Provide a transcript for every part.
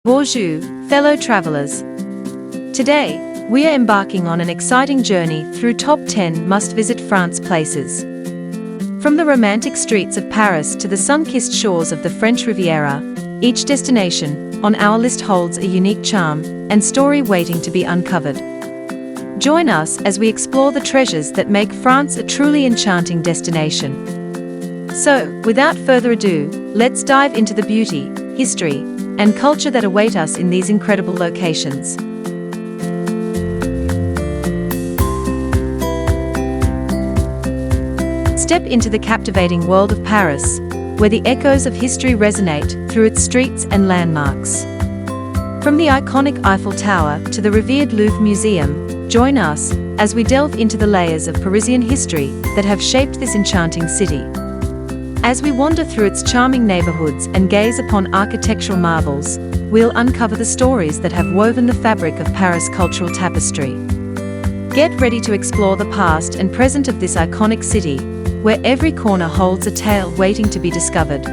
Bonjour, fellow travelers. Today, we are embarking on an exciting journey through top 10 must-visit France places. From the romantic streets of Paris to the sun-kissed shores of the French Riviera, each destination on our list holds a unique charm and story waiting to be uncovered. Join us as we explore the treasures that make France a truly enchanting destination. So, without further ado, let's dive into the beauty, history, and culture that await us in these incredible locations. Step into the captivating world of Paris, where the echoes of history resonate through its streets and landmarks. From the iconic Eiffel Tower to the revered Louvre Museum, join us as we delve into the layers of Parisian history that have shaped this enchanting city. As we wander through its charming neighborhoods and gaze upon architectural marvels, we'll uncover the stories that have woven the fabric of Paris' cultural tapestry. Get ready to explore the past and present of this iconic city, where every corner holds a tale waiting to be discovered.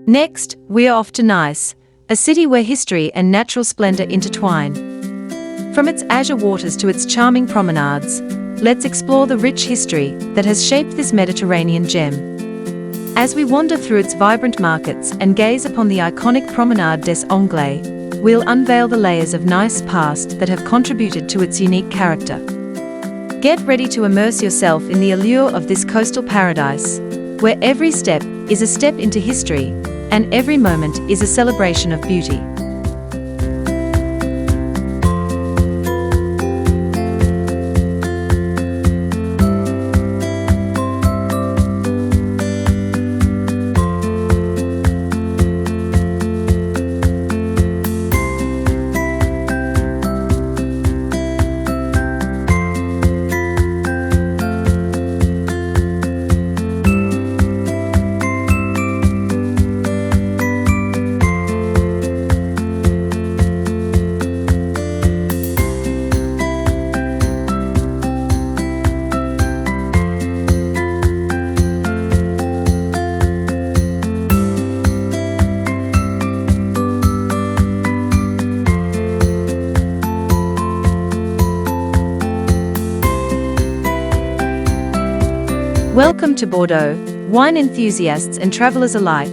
Next, we are off to Nice, a city where history and natural splendor intertwine. From its azure waters to its charming promenades, let's explore the rich history that has shaped this Mediterranean gem. As we wander through its vibrant markets and gaze upon the iconic Promenade des Anglais, we'll unveil the layers of Nice's past that have contributed to its unique character. Get ready to immerse yourself in the allure of this coastal paradise, where every step is a step into history, and every moment is a celebration of beauty. Welcome to Bordeaux, wine enthusiasts and travelers alike,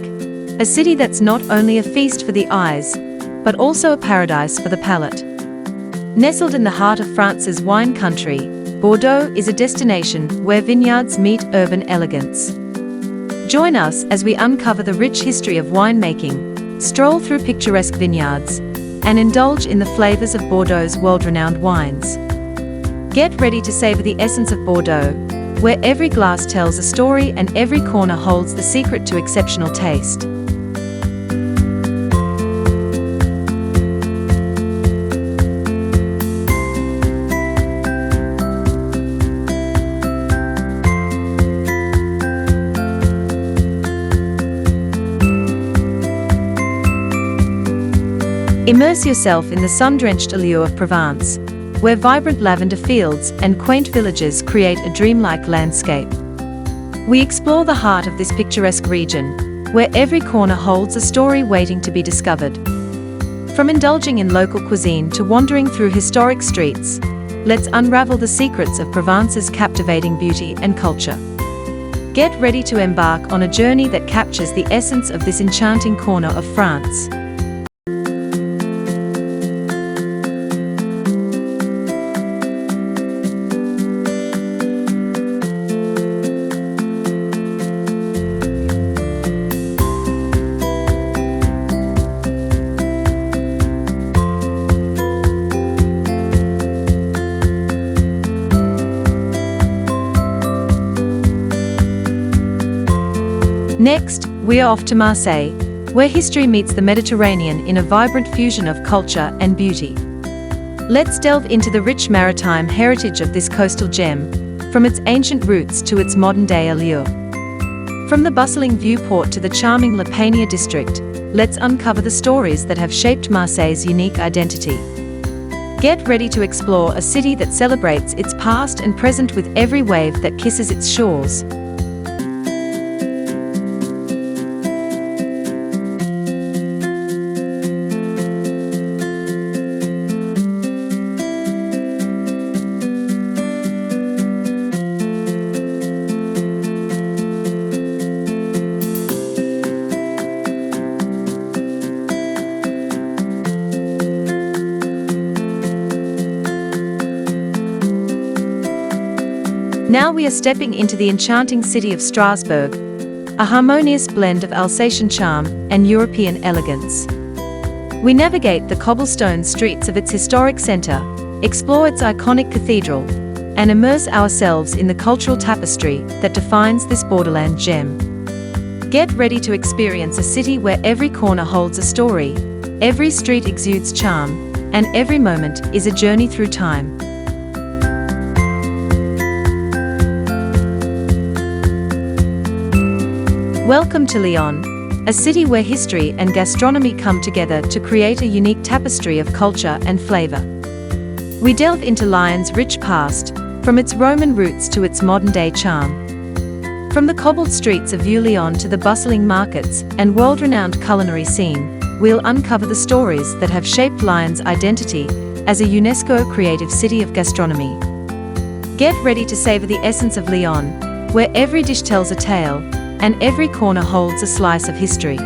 a city that's not only a feast for the eyes, but also a paradise for the palate. Nestled in the heart of France's wine country, Bordeaux is a destination where vineyards meet urban elegance. Join us as we uncover the rich history of winemaking, stroll through picturesque vineyards, and indulge in the flavors of Bordeaux's world-renowned wines. Get ready to savor the essence of Bordeaux, where every glass tells a story and every corner holds the secret to exceptional taste. Immerse yourself in the sun-drenched allure of Provence, where vibrant lavender fields and quaint villages create a dreamlike landscape. We explore the heart of this picturesque region, where every corner holds a story waiting to be discovered. From indulging in local cuisine to wandering through historic streets, let's unravel the secrets of Provence's captivating beauty and culture. Get ready to embark on a journey that captures the essence of this enchanting corner of France. Next, we are off to Marseille, where history meets the Mediterranean in a vibrant fusion of culture and beauty. Let's delve into the rich maritime heritage of this coastal gem, from its ancient roots to its modern-day allure. From the bustling viewport to the charming La Peignea district, let's uncover the stories that have shaped Marseille's unique identity. Get ready to explore a city that celebrates its past and present with every wave that kisses its shores. Now we are stepping into the enchanting city of Strasbourg, a harmonious blend of Alsatian charm and European elegance. We navigate the cobblestone streets of its historic center, explore its iconic cathedral, and immerse ourselves in the cultural tapestry that defines this borderland gem. Get ready to experience a city where every corner holds a story, every street exudes charm, and every moment is a journey through time. Welcome to Lyon, a city where history and gastronomy come together to create a unique tapestry of culture and flavor. We delve into Lyon's rich past, from its Roman roots to its modern-day charm. From the cobbled streets of Vieux-Lyon to the bustling markets and world-renowned culinary scene, we'll uncover the stories that have shaped Lyon's identity as a UNESCO creative city of gastronomy. Get ready to savor the essence of Lyon, where every dish tells a tale, and every corner holds a slice of history.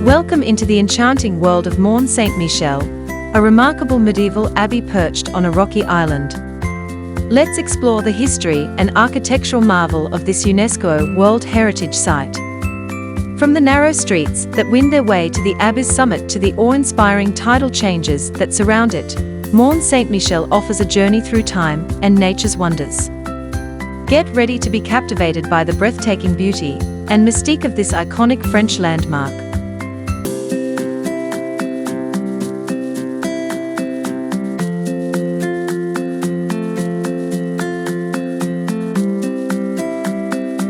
Welcome into the enchanting world of Mont Saint-Michel, a remarkable medieval abbey perched on a rocky island. Let's explore the history and architectural marvel of this UNESCO World Heritage Site. From the narrow streets that wind their way to the abbey's summit to the awe-inspiring tidal changes that surround it, Mont Saint-Michel offers a journey through time and nature's wonders. Get ready to be captivated by the breathtaking beauty and mystique of this iconic French landmark.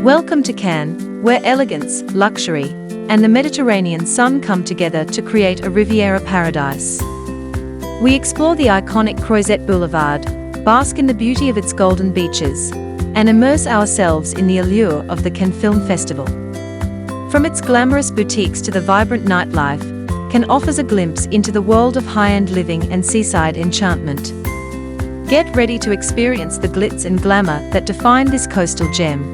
Welcome to Cannes, where elegance, luxury, and the Mediterranean sun come together to create a Riviera paradise. We explore the iconic Croisette Boulevard, bask in the beauty of its golden beaches, and immerse ourselves in the allure of the Cannes Film Festival. From its glamorous boutiques to the vibrant nightlife, Cannes offers a glimpse into the world of high-end living and seaside enchantment. Get ready to experience the glitz and glamour that define this coastal gem.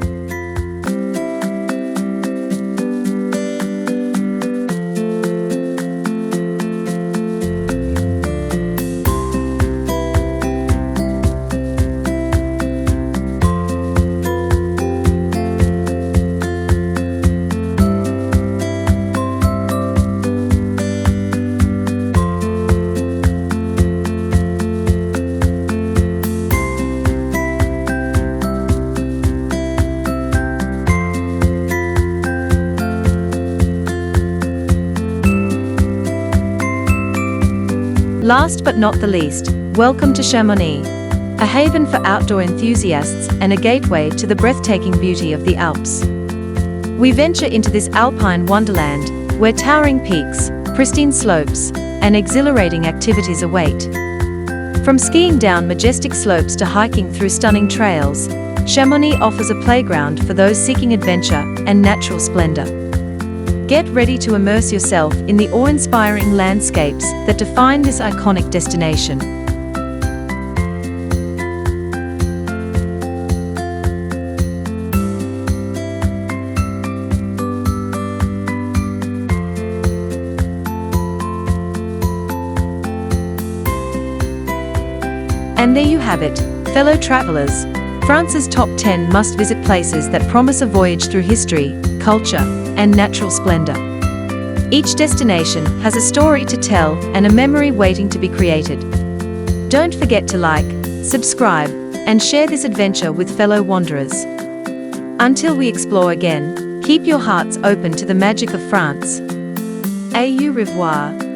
Last but not the least, welcome to Chamonix, a haven for outdoor enthusiasts and a gateway to the breathtaking beauty of the Alps. We venture into this alpine wonderland, where towering peaks, pristine slopes, and exhilarating activities await. From skiing down majestic slopes to hiking through stunning trails, Chamonix offers a playground for those seeking adventure and natural splendor. Get ready to immerse yourself in the awe-inspiring landscapes that define this iconic destination. And there you have it, fellow travelers, France's top 10 must-visit places that promise a voyage through history, culture, and natural splendor. Each destination has a story to tell and a memory waiting to be created. Don't forget to like, subscribe, and share this adventure with fellow wanderers. Until we explore again, keep your hearts open to the magic of France. Au revoir.